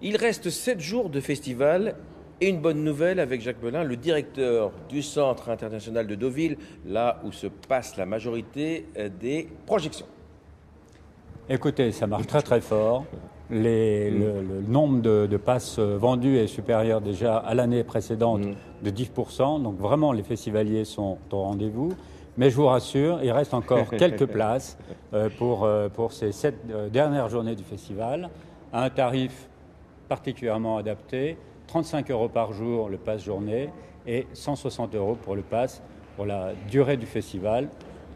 Il reste 7 jours de festival et une bonne nouvelle avec Jacques Belin, le directeur du Centre international de Deauville, là où se passe la majorité des projections. Écoutez, ça marche très très fort. Le nombre de passes vendues est supérieur déjà à l'année précédente de 10%. Donc vraiment, les festivaliers sont au rendez-vous. Mais je vous rassure, il reste encore quelques places pour ces 7 dernières journées du festival, à un tarif particulièrement adapté, 35 € par jour le pass journée et 160 € pour le pass pour la durée du festival,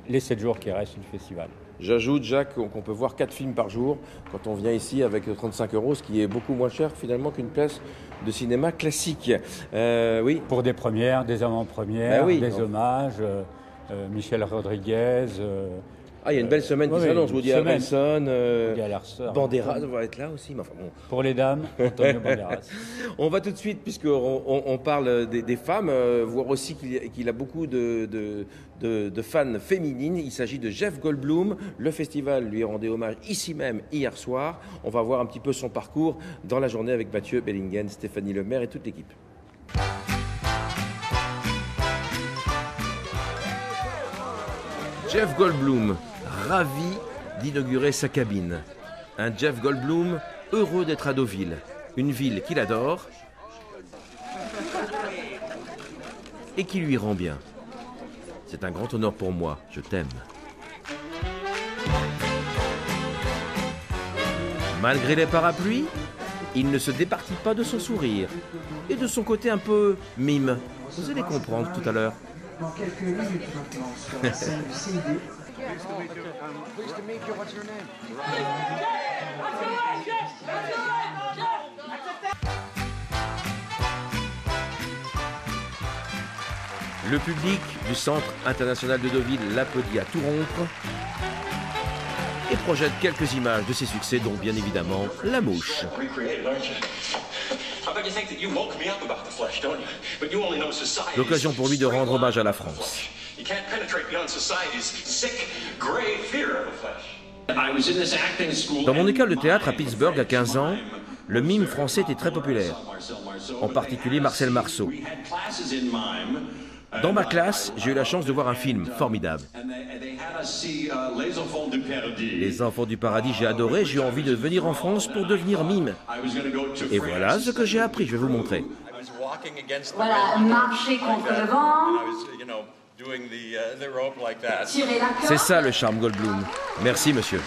les 7 jours qui restent du festival. J'ajoute, Jacques, qu'on peut voir 4 films par jour quand on vient ici avec 35 €, ce qui est beaucoup moins cher finalement qu'une place de cinéma classique. Oui. Pour des premières, des avant-premières, oui, des hommages, Michel Rodriguez. Il y a une belle semaine qui s'annonce. Woody Harrelson, Banderas va être là aussi. Mais enfin, bon. Pour les dames, Antonio Banderas. On va tout de suite, puisqu'on parle des femmes, voir aussi qu'il a beaucoup de fans féminines. Il s'agit de Jeff Goldblum. Le festival lui rendait hommage ici même hier soir. On va voir un petit peu son parcours dans la journée avec Mathieu Bellingen, Stéphanie Lemaire et toute l'équipe. Jeff Goldblum, ravi d'inaugurer sa cabine. Un Jeff Goldblum heureux d'être à Deauville, une ville qu'il adore et qui lui rend bien. C'est un grand honneur pour moi, je t'aime. Malgré les parapluies, il ne se départit pas de son sourire et de son côté un peu mime. Vous allez comprendre tout à l'heure. Dans quelques minutes maintenant sur la scène du CID. Le public du Centre international de Deauville l'applaudit à tout rompre et projette quelques images de ses succès, dont bien évidemment La Mouche. L'occasion pour lui de rendre hommage à la France. Dans mon école de théâtre à Pittsburgh à 15 ans, le mime français était très populaire, en particulier Marcel Marceau. Dans ma classe, j'ai eu la chance de voir un film formidable. Les Enfants du Paradis, j'ai adoré, j'ai eu envie de venir en France pour devenir mime. Et voilà ce que j'ai appris, je vais vous montrer. Voilà, marcher contre le vent. Tirer la corde. C'est ça le charme Goldblum. Merci monsieur.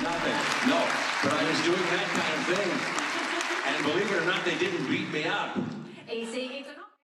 Et c'est étonnant.